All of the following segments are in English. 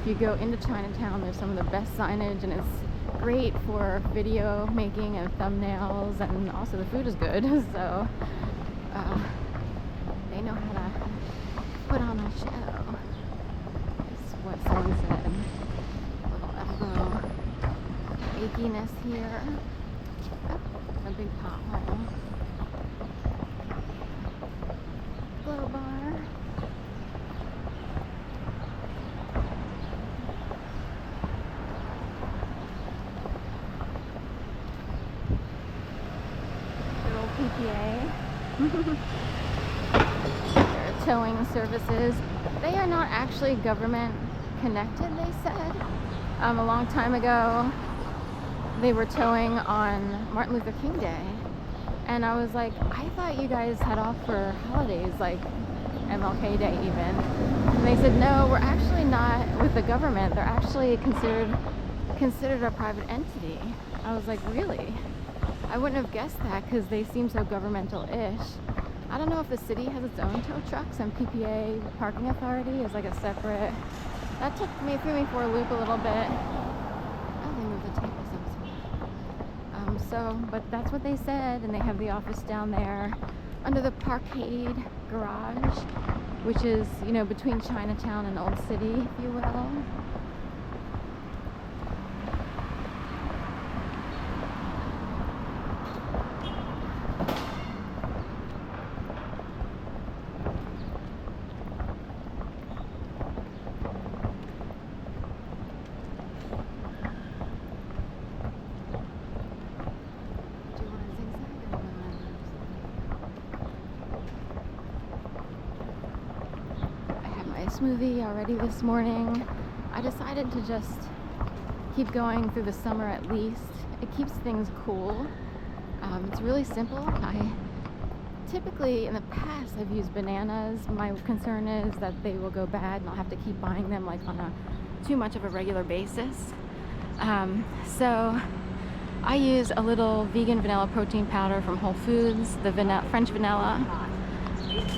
If you go into Chinatown, there's some of the best signage, and it's great for video making and thumbnails, and also the food is good. So they know how to put on a show, is what someone said. Little elbow achiness here. Oh, a big pothole. Glow bar. Good old PPA. There are towing services. They are not actually government connected, they said. A long time ago, they were towing on Martin Luther King Day. And I was like, I thought you guys had off for holidays, like MLK Day even. And they said, no, we're actually not with the government. They're actually considered a private entity. I was like, really? I wouldn't have guessed that because they seem so governmental-ish. I don't know if the city has its own tow trucks and PPA Parking Authority is like a separate. That threw me for a loop a little bit. Oh, they moved the tables up. But that's what they said, and they have the office down there under the Parkade Garage, which is, you know, between Chinatown and Old City, if you will. Smoothie already this morning. I decided to just keep going through the summer at least. It keeps things cool. It's really simple. I typically, in the past, I've used bananas. My concern is that they will go bad and I'll have to keep buying them like on too much of a regular basis. So I use a little vegan vanilla protein powder from Whole Foods, the French vanilla.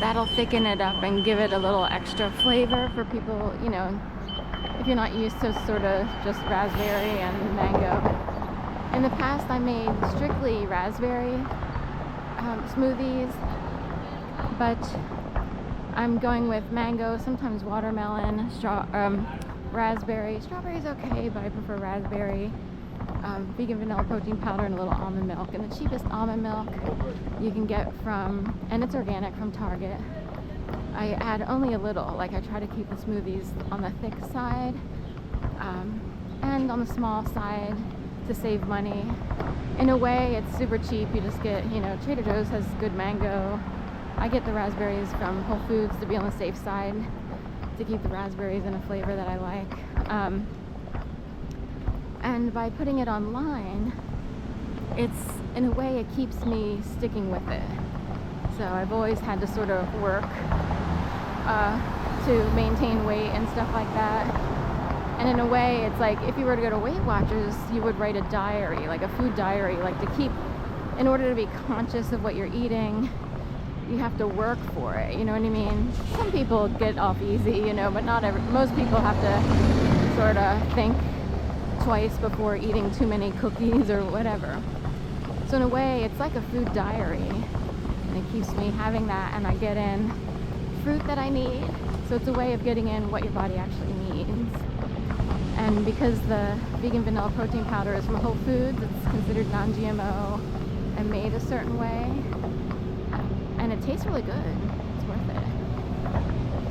That'll thicken it up and give it a little extra flavor for people, you know, if you're not used to sort of just raspberry and mango. In the past, I made strictly raspberry smoothies, but I'm going with mango, sometimes watermelon, raspberry. Strawberry's okay, but I prefer raspberry. Vegan vanilla protein powder and a little almond milk. And the cheapest almond milk you can get from, and it's organic, from Target. I add only a little, like I try to keep the smoothies on the thick side and on the small side to save money. In a way, it's super cheap. You just get, you know, Trader Joe's has good mango. I get the raspberries from Whole Foods to be on the safe side, to keep the raspberries in a flavor that I like. And by putting it online, it's, in a way, it keeps me sticking with it. So I've always had to sort of work to maintain weight and stuff like that. And in a way, it's like if you were to go to Weight Watchers, you would write a diary, like a food diary, like to keep, in order to be conscious of what you're eating, you have to work for it, you know what I mean? Some people get off easy, you know, but most people have to sort of think twice before eating too many cookies or whatever. So in a way, it's like a food diary, and it keeps me having that, and I get in fruit that I need. So it's a way of getting in what your body actually needs. And because the vegan vanilla protein powder is from Whole Foods, it's considered non-GMO and made a certain way, and it tastes really good. It's worth it.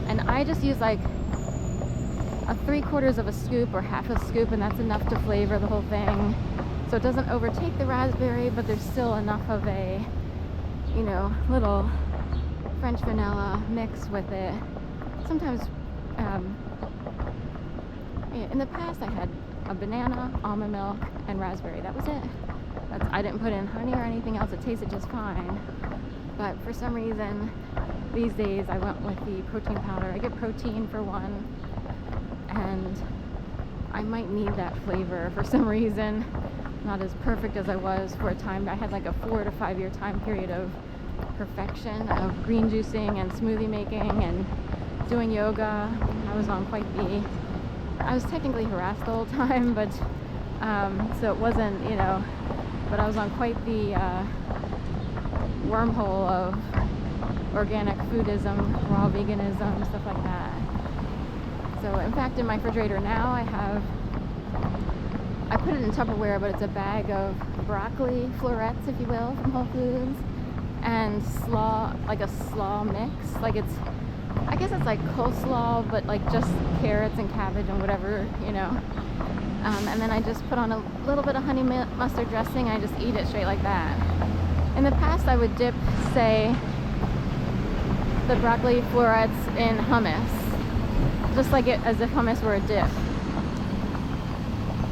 And I just use like a 3/4 of a scoop or half a scoop, and that's enough to flavor the whole thing. So it doesn't overtake the raspberry, but there's still enough of a, you know, little French vanilla mix with it. Sometimes, in the past I had a banana, almond milk, and raspberry. That was it. I didn't put in honey or anything else. It tasted just fine. But for some reason, these days I went with the protein powder. I get protein for one, and I might need that flavor for some reason. Not as perfect as I was for a time. I had like a 4 to 5 year time period of perfection of green juicing and smoothie making and doing yoga. I was on quite the I was technically harassed the whole time, but so it wasn't, you know, but I was on quite the wormhole of organic foodism, raw veganism, stuff like that. So in fact, in my refrigerator now, I put it in Tupperware, but it's a bag of broccoli florets, if you will, from Whole Foods, and slaw, like a slaw mix. Like it's, I guess it's like coleslaw, but like just carrots and cabbage and whatever, you know. And then I just put on a little bit of honey mustard dressing. I just eat it straight like that. In the past, I would dip, say, the broccoli florets in hummus, just like it as if hummus were a dip.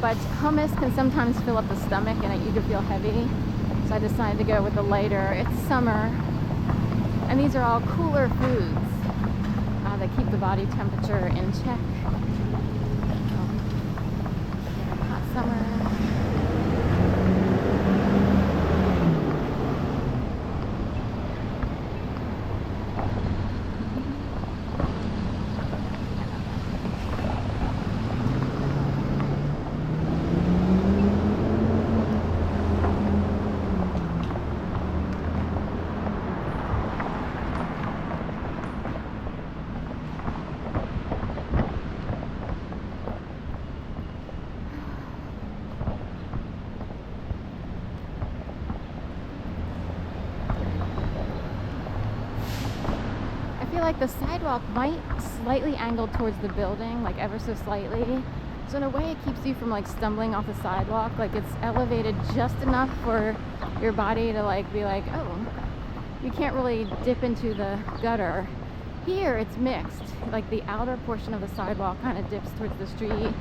But hummus can sometimes fill up the stomach and you can feel heavy. So I decided to go with the lighter. It's summer, and these are all cooler foods that keep the body temperature in check. Hot summer. Like the sidewalk might slightly angle towards the building, like ever so slightly, so in a way it keeps you from like stumbling off the sidewalk. Like it's elevated just enough for your body to like be like, oh, you can't really dip into the gutter. Here it's mixed, like the outer portion of the sidewalk kind of dips towards the street.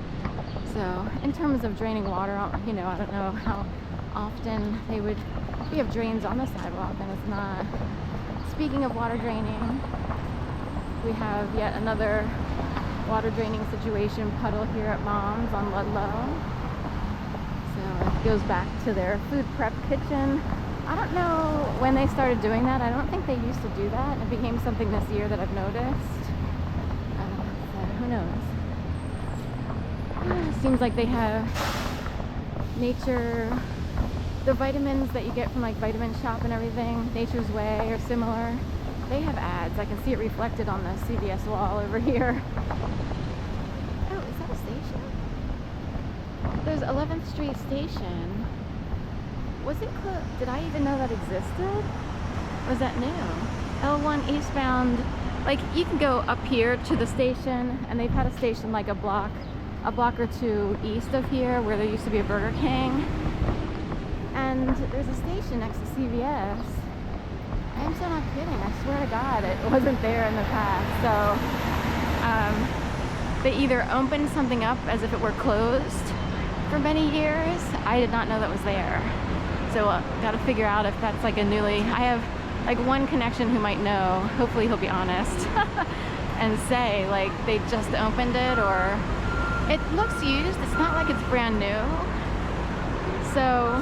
So in terms of draining water, you know, I don't know how often we have drains on the sidewalk, and it's not. Speaking of water draining, we have yet another water draining situation puddle here at Mom's on Ludlow. So it goes back to their food prep kitchen. I don't know when they started doing that. I don't think they used to do that. It became something this year that I've noticed. So who knows? It seems like they have nature, the vitamins that you get from like Vitamin Shop and everything, Nature's Way or similar. They have ads. I can see it reflected on the CVS wall over here. Oh, is that a station? There's 11th Street Station. Was it closed? Did I even know that existed? Or was that new? L1 eastbound. Like you can go up here to the station, and they've had a station like a block or two east of here where there used to be a Burger King. And there's a station next to CVS. I'm so not kidding. I swear to God, it wasn't there in the past. So they either opened something up as if it were closed for many years. I did not know that was there. So got to figure out if that's like a newly. I have like one connection who might know. Hopefully he'll be honest and say like they just opened it, or it looks used. It's not like it's brand new. So.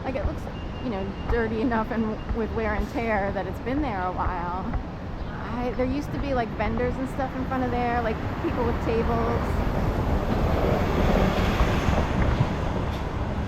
Like it looks, you know, dirty enough and with wear and tear that it's been there a while. There used to be like vendors and stuff in front of there, like people with tables.